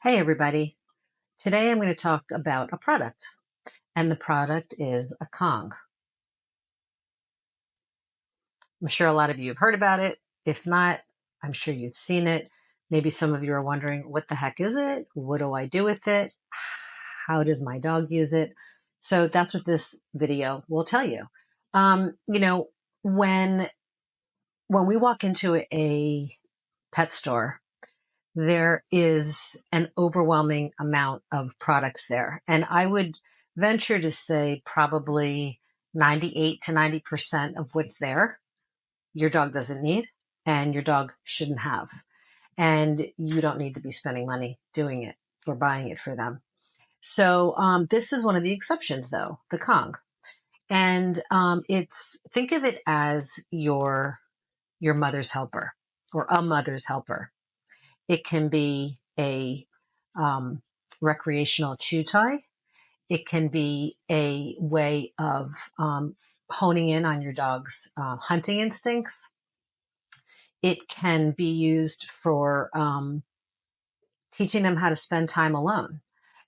Hey everybody. Today I'm going to talk about a product, and the product is a Kong. I'm sure a lot of you have heard about it. If not, I'm sure you've seen it. Maybe some of you are wondering, what the heck is it? What do I do with it? How does my dog use it? So that's what this video will tell you. Um, you know, when when we walk into a pet store, there is an overwhelming amount of products there. And I would venture to say probably 98 to 90% of what's there, your dog doesn't need and your dog shouldn't have. And you don't need to be spending money doing it or buying it for them. So this is one of the exceptions, though, the Kong. And think of it as your mother's helper or a mother's helper. It can be a um, recreational chew toy. It can be a way of honing in on your dog's hunting instincts. It can be used for teaching them how to spend time alone.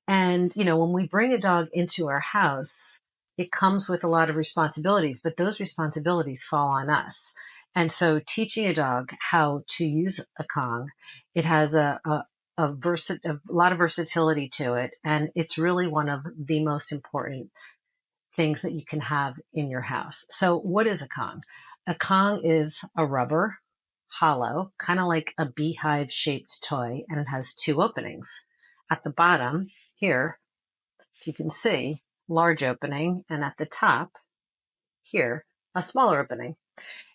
And, when we bring a dog into our house, it comes with a lot of responsibilities, but those responsibilities fall on us. And so teaching a dog how to use a Kong, it has a lot of versatility to it. And it's really one of the most important things that you can have in your house. So what is a Kong? A Kong is a rubber, hollow, kind of like a beehive shaped toy, and it has two openings. At the bottom here, if you can see, large opening, and at the top here, a smaller opening.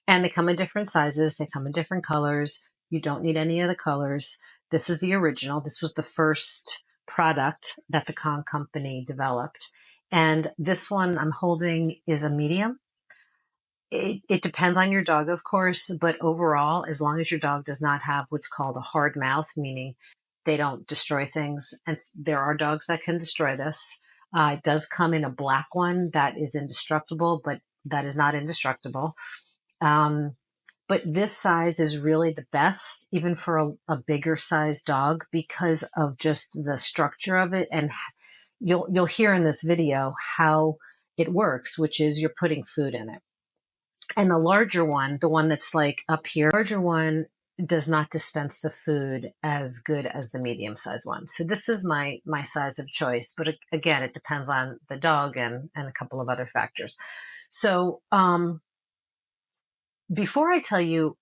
And they come in different sizes. They come in different colors. You don't need any of the colors. This is the original. This was the first product that the Kong company developed. And this one I'm holding is a medium. It depends on your dog, of course, but overall, as long as your dog does not have what's called a hard mouth, meaning they don't destroy things, and there are dogs that can destroy this. It does come in a black one that is indestructible, but that is not indestructible. But this size is really the best, even for a bigger size dog, because of just the structure of it. And you'll hear in this video how it works, which is you're putting food in it. And the larger one, the one that's like up here, the larger one does not dispense the food as good as the medium size one. So this is my size of choice. But again, it depends on the dog and a couple of other factors. So before I tell you,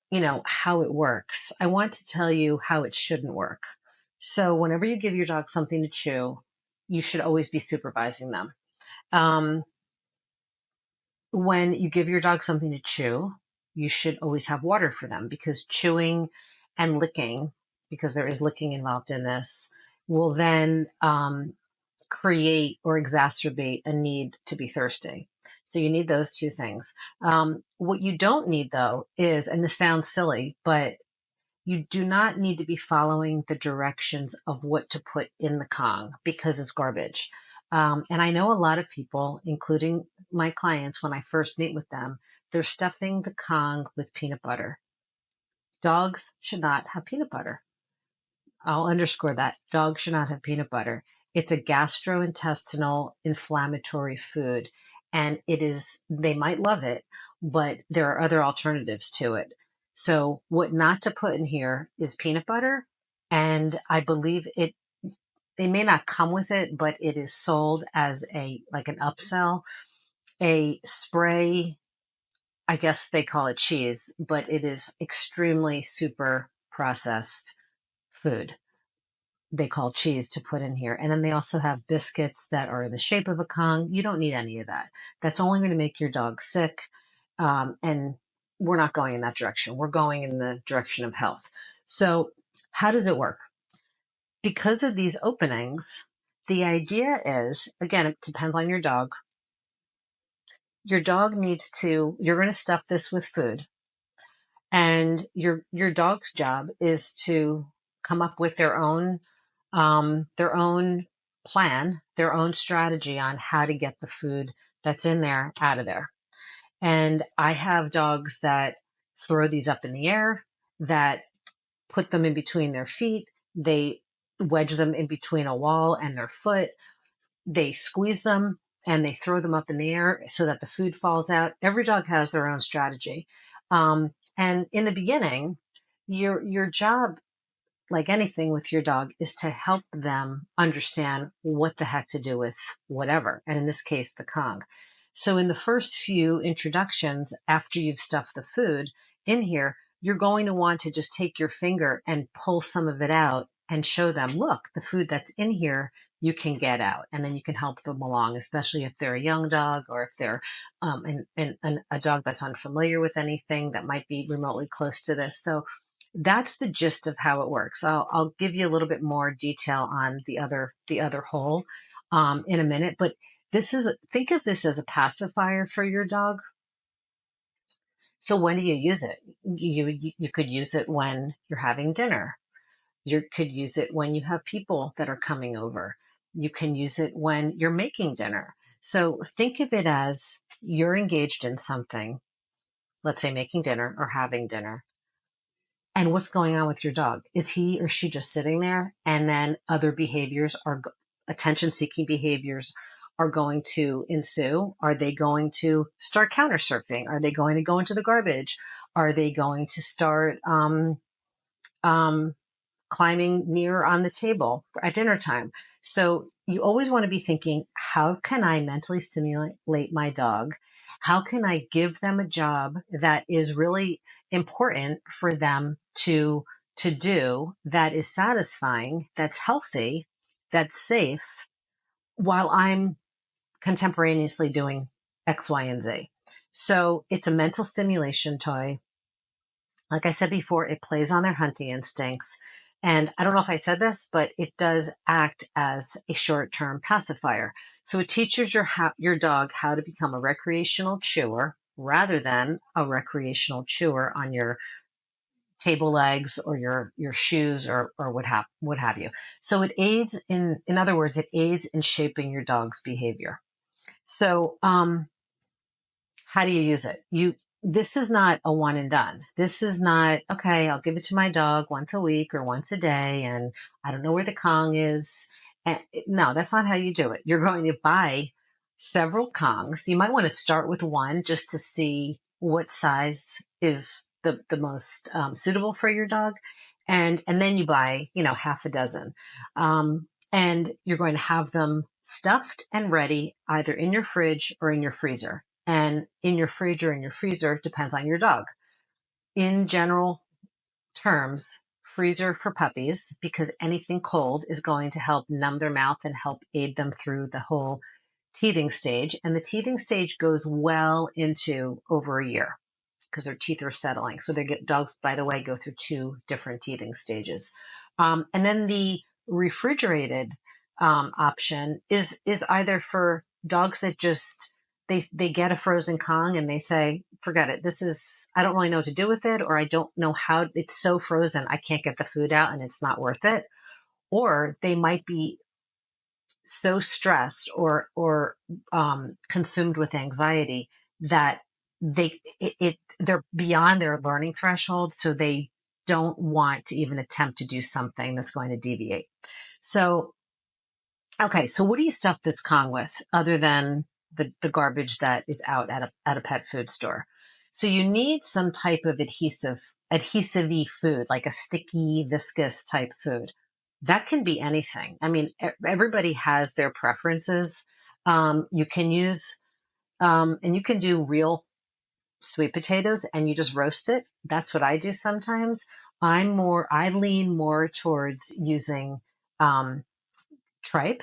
how it works, I want to tell you how it shouldn't work. So whenever you give your dog something to chew, you should always be supervising them. When you give your dog something to chew, you should always have water for them, because chewing and licking, because there is licking involved in this, will then create or exacerbate a need to be thirsty. So you need those two things. What you don't need, though, is, and this sounds silly, but you do not need to be following the directions of what to put in the Kong, because it's garbage. And I know a lot of people, including my clients, when I first meet with them, they're stuffing the Kong with peanut butter. Dogs should not have peanut butter. I'll underscore that. Dogs should not have peanut butter. It's a gastrointestinal inflammatory food, and they might love it, but there are other alternatives to it. So what not to put in here is peanut butter. And I believe they may not come with it, but it is sold as like an upsell, a spray. I guess they call it cheese, but it is extremely super processed food they call cheese to put in here. And then they also have biscuits that are in the shape of a Kong. You don't need any of that. That's only going to make your dog sick. And we're not going in that direction. We're going in the direction of health. So how does it work? Because of these openings, the idea is, again, it depends on your dog. Your dog you're going to stuff this with food. And your dog's job is to come up with their own plan, their own strategy on how to get the food that's in there out of there. And I have dogs that throw these up in the air, that put them in between their feet. They wedge them in between a wall and their foot. They squeeze them and they throw them up in the air so that the food falls out. Every dog has their own strategy. And in the beginning, your job, like anything with your dog, is to help them understand what the heck to do with whatever. And in this case, the Kong. So in the first few introductions, after you've stuffed the food in here, you're going to want to just take your finger and pull some of it out and show them, look, the food that's in here, you can get out. And then you can help them along, especially if they're a young dog or if they're a dog that's unfamiliar with anything that might be remotely close to this. So that's the gist of how it works. I'll give you a little bit more detail on the other hole in a minute, but think of this as a pacifier for your dog. So when do you use it? You could use it when you're having dinner. You could use it when you have people that are coming over. You can use it when you're making dinner. So think of it as you're engaged in something, let's say making dinner or having dinner. And what's going on with your dog? Is he or she just sitting there? And then other behaviors attention seeking behaviors are going to ensue. Are they going to start counter surfing? Are they going to go into the garbage? Are they going to start climbing near on the table at dinner time? So you always want to be thinking, how can I mentally stimulate my dog? How can I give them a job that is really important for them to do, that is satisfying, that's healthy, that's safe, while I'm contemporaneously doing X, Y, and Z. So it's a mental stimulation toy. Like I said before, it plays on their hunting instincts. And I don't know if I said this, but it does act as a short-term pacifier. So it teaches your dog how to become a recreational chewer rather than a recreational chewer on your table legs or your shoes or what have you. So it aids in other words, it aids in shaping your dog's behavior. So how do you use it? This is not a one and done. This is not, okay, I'll give it to my dog once a week or once a day, and I don't know where the Kong is. And no, that's not how you do it. You're going to buy several Kongs. You might want to start with one just to see what size is the most suitable for your dog. And then you buy, half a dozen. And you're going to have them stuffed and ready either in your fridge or in your freezer. And in your fridge or in your freezer depends on your dog. In general terms, freezer for puppies, because anything cold is going to help numb their mouth and help aid them through the whole teething stage. And the teething stage goes well into over a year because their teeth are settling. So dogs, by the way, go through 2 different teething stages. And then the refrigerated option is either for dogs that just they get a frozen Kong and they say, forget it. I don't really know what to do with it, or I don't know how, it's so frozen, I can't get the food out and it's not worth it. Or they might be so stressed or consumed with anxiety that they're beyond their learning threshold. So they don't want to even attempt to do something that's going to deviate. So, okay. So what do you stuff this Kong with other than the garbage that is out at a pet food store? So you need some type of adhesive-y food, like a sticky, viscous type food. That can be anything. I mean, everybody has their preferences. You can use, and you can do real sweet potatoes and you just roast it. That's what I do sometimes. I lean more towards using, tripe,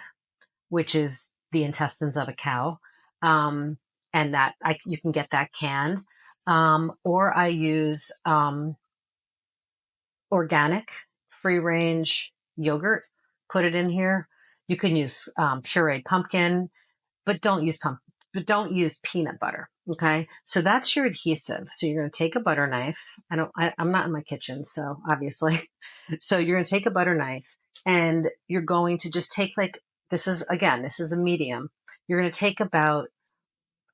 which is the intestines of a cow. And you can get that canned. Or I use, organic free range yogurt, put it in here. You can use, pureed pumpkin, but don't use peanut butter. Okay. So that's your adhesive. So you're going to take a butter knife. I'm not in my kitchen, so obviously, so you're going to take a butter knife and you're going to just take this is a medium. You're going to take about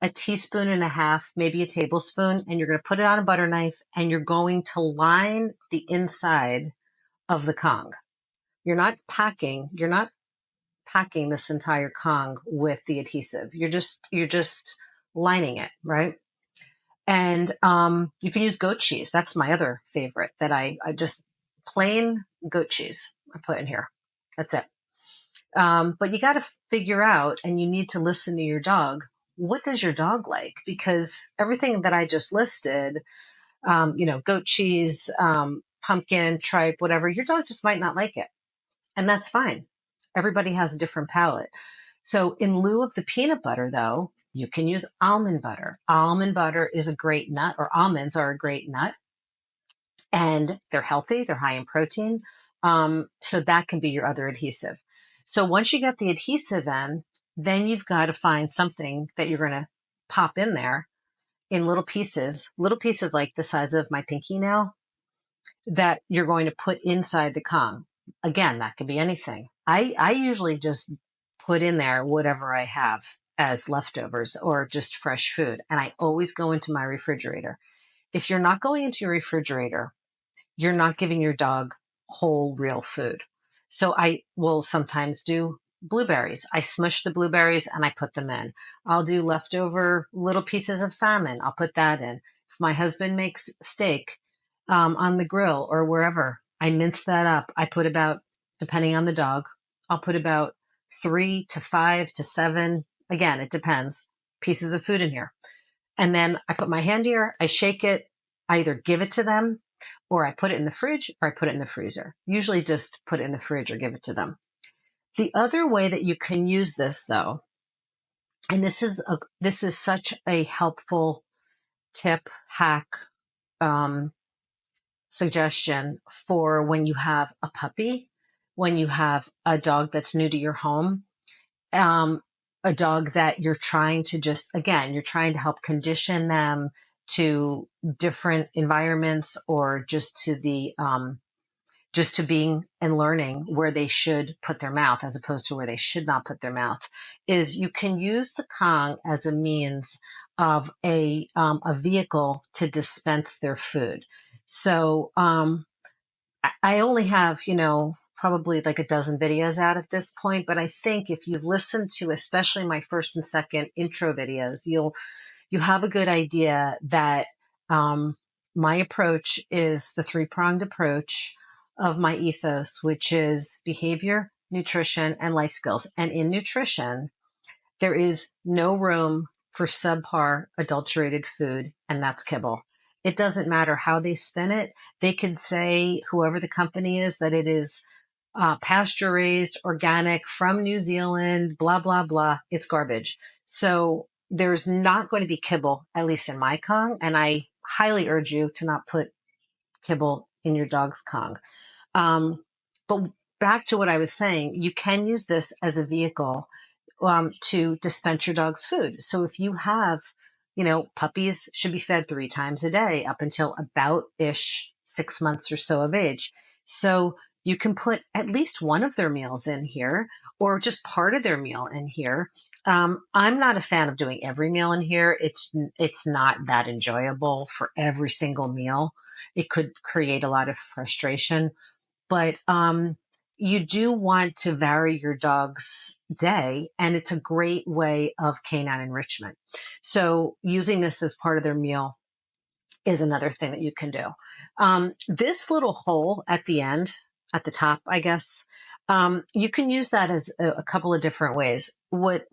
a teaspoon and a half, maybe a tablespoon, and you're going to put it on a butter knife and you're going to line the inside of the Kong. You're not packing this entire Kong with the adhesive. You're just lining it, right? And you can use goat cheese. That's my other favorite that I just plain goat cheese I put in here. That's it. But you got to figure out, and you need to listen to your dog. What does your dog like? Because everything that I just listed, goat cheese, pumpkin, tripe, whatever, your dog just might not like it. And that's fine. Everybody has a different palate. So in lieu of the peanut butter, though, you can use almond butter. Almond butter is a great nut, or almonds are a great nut, and they're healthy. They're high in protein. So that can be your other adhesive. So once you get the adhesive in, then you've got to find something that you're going to pop in there in little pieces like the size of my pinky nail, that you're going to put inside the Kong. Again, that could be anything. I usually just put in there whatever I have as leftovers or just fresh food. And I always go into my refrigerator. If you're not going into your refrigerator, you're not giving your dog whole, real food. So I will sometimes do blueberries. I smush the blueberries and I put them in. I'll do leftover little pieces of salmon. I'll put that in. If my husband makes steak on the grill or wherever, I mince that up. I put about, depending on the dog, I'll put about 3 to 5 to 7. Again, it depends. Pieces of food in here. And then I put my hand here, I shake it, I either give it to them or I put it in the fridge or I put it in the freezer. Usually just put it in the fridge or give it to them. The other way that you can use this, though, and this is such a helpful tip, hack, suggestion for when you have a puppy, when you have a dog that's new to your home, a dog that you're trying to you're trying to help condition them to different environments, or just to being and learning where they should put their mouth as opposed to where they should not put their mouth, is you can use the Kong as a means of a vehicle to dispense their food. So I only have, probably like a dozen videos out at this point, but I think if you've listened to especially my first and second intro videos, you have a good idea that my approach is the three-pronged approach of my ethos, which is behavior, nutrition, and life skills. And in nutrition, there is no room for subpar adulterated food, and that's kibble. It doesn't matter how they spin it. They could say, whoever the company is, that it is pasture raised, organic, from New Zealand, blah, blah, blah. It's garbage. So there's not going to be kibble, at least in my Kong. And I highly urge you to not put kibble in your dog's Kong. But back to what I was saying, you can use this as a vehicle to dispense your dog's food. So if you have, puppies should be fed 3 times a day up until about 6 months or so of age. So you can put at least one of their meals in here, or just part of their meal in here. I'm not a fan of doing every meal in here. It's not that enjoyable for every single meal. It could create a lot of frustration, but you do want to vary your dog's day, and it's a great way of canine enrichment. So using this as part of their meal is another thing that you can do. This little hole at the end, at the top, I guess, you can use that as a couple of different ways. What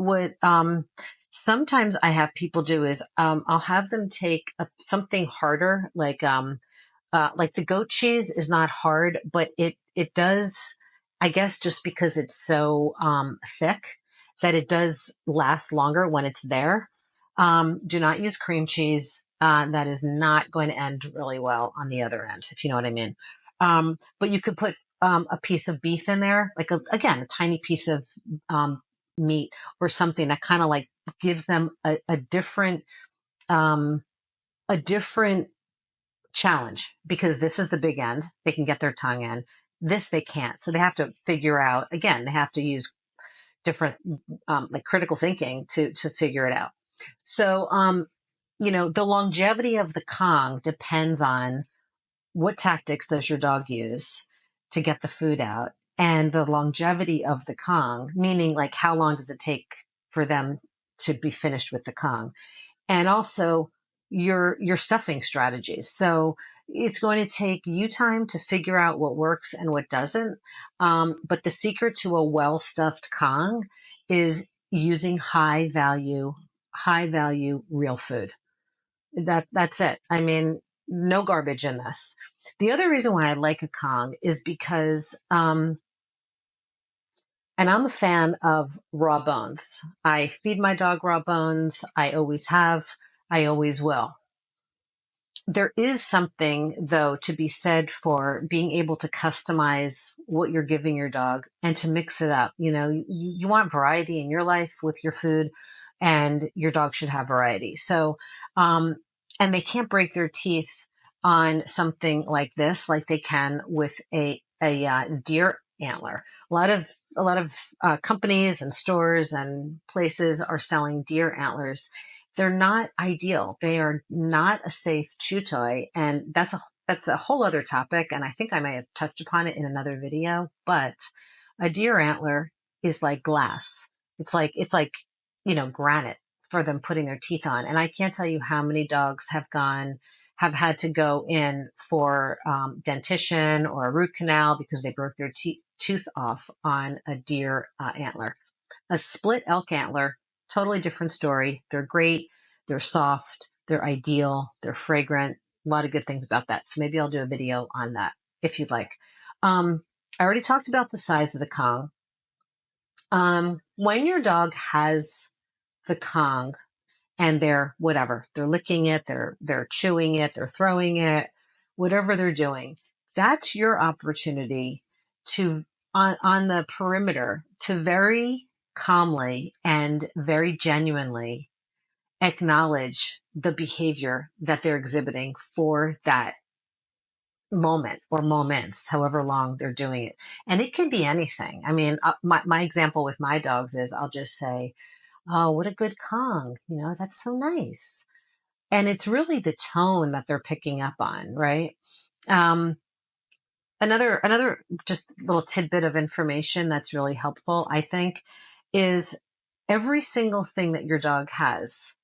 sometimes I have people do is I'll have them take something harder, like the goat cheese is not hard, but it does, I guess, just because it's so thick, that it does last longer when it's there. Do not use cream cheese. That is not going to end really well on the other end, if you know what I mean. But you could put a piece of beef in there, like a tiny piece of meat or something that kind of like gives them a different challenge, because this is the big end. They can get their tongue in. This they can't. So they have to figure out, again, they have to use different like critical thinking to figure it out. So the longevity of the Kong depends on what tactics does your dog use to get the food out, and the longevity of the Kong, meaning like how long does it take for them to be finished with the Kong, and also your stuffing strategies. So it's going to take you time to figure out what works and what doesn't. But the secret to a well stuffed Kong is using high value real food. That's it. I mean, no garbage in this. The other reason why I like a Kong is because, and I'm a fan of raw bones. I feed my dog raw bones. I always have. I always will. There is something, though, to be said for being able to customize what you're giving your dog and to mix it up. You want variety in your life with your food, and your dog should have variety. So, and they can't break their teeth on something like this, like they can with a deer antler. A lot of companies and stores and places are selling deer antlers. They're not ideal. They are not a safe chew toy. And that's a whole other topic. And I think I may have touched upon it in another video, but a deer antler is like glass. It's like, granite for them putting their teeth on. And I can't tell you how many dogs have had to go in for dentition or a root canal because they broke their tooth off on a deer antler. A split elk antler, totally different story. They're great. They're soft. They're ideal. They're fragrant. A lot of good things about that. So maybe I'll do a video on that if you'd like. I already talked about the size of the Kong. When your dog has the Kong and they're licking it, they're chewing it, they're throwing it, whatever they're doing, that's your opportunity to, on the perimeter, to very calmly and very genuinely acknowledge the behavior that they're exhibiting for that moment or moments, however long they're doing it. And it can be anything. I mean, my example with my dogs is I'll just say, "Oh, what a good Kong. That's so nice." And it's really the tone that they're picking up on, right? Um, another just little tidbit of information that's really helpful, I think, is every single thing that your dog has,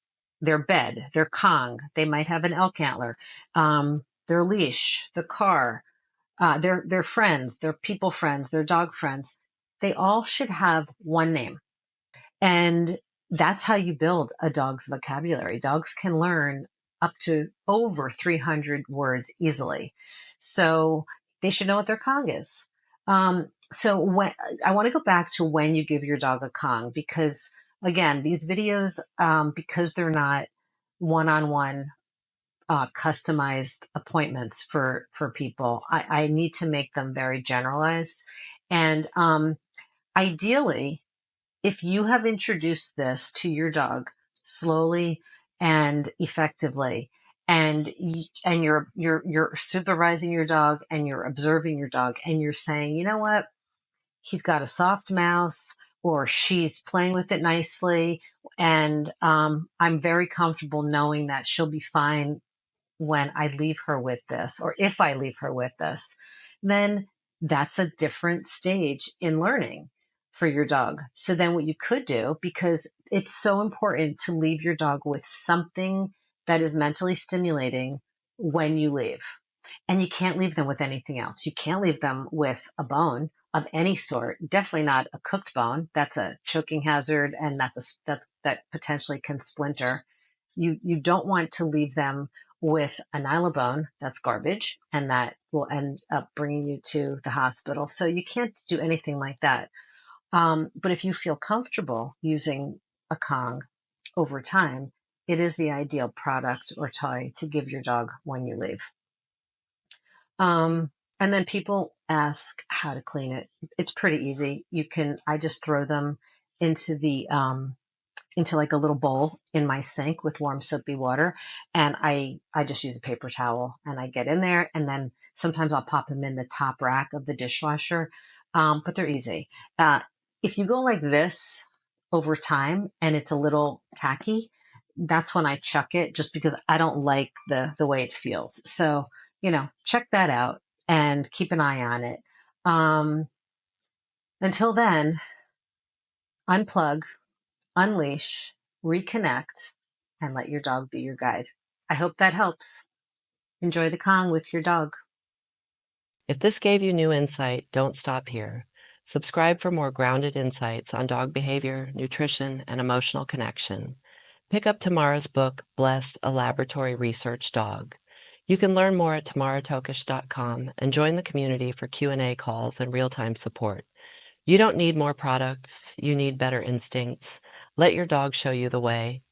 their bed, their Kong, they might have an elk antler, their leash, the car, their friends, their people friends, their dog friends, they all should have one name. And that's how you build a dog's vocabulary. Dogs can learn up to over 300 words easily. So they should know what their Kong is. So when I want to go back to when you give your dog a Kong, because again, these videos, because they're not one-on-one customized appointments for people, I need to make them very generalized. And ideally, if you have introduced this to your dog slowly and effectively, and you're supervising your dog and you're observing your dog and you're saying, you know what, he's got a soft mouth, or she's playing with it nicely, and I'm very comfortable knowing that she'll be fine when I leave her with this, or if I leave her with this, then that's a different stage in learning for your dog. So then what you could do, because it's so important to leave your dog with something that is mentally stimulating when you leave. And you can't leave them with anything else. You can't leave them with a bone of any sort. Definitely not a cooked bone. That's a choking hazard, and that potentially can splinter. You don't want to leave them with a nylabone. That's garbage, and that will end up bringing you to the hospital. So you can't do anything like that. But if you feel comfortable using a Kong over time, it is the ideal product or toy to give your dog when you leave. And then people ask how to clean it. It's pretty easy. I just throw them into into like a little bowl in my sink with warm soapy water. And I just use a paper towel, and I get in there, and then sometimes I'll pop them in the top rack of the dishwasher. But they're easy. If you go like this over time and it's a little tacky, that's when I chuck it, just because I don't like the way it feels. So, check that out and keep an eye on it. Until then, unplug, unleash, reconnect, and let your dog be your guide. I hope that helps. Enjoy the Kong with your dog. If this gave you new insight, don't stop here. Subscribe for more grounded insights on dog behavior, nutrition, and emotional connection. Pick up Tamara's book, Blessed, a Laboratory Research Dog. You can learn more at tamaratokash.com and join the community for Q&A calls and real-time support. You don't need more products. You need better instincts. Let your dog show you the way.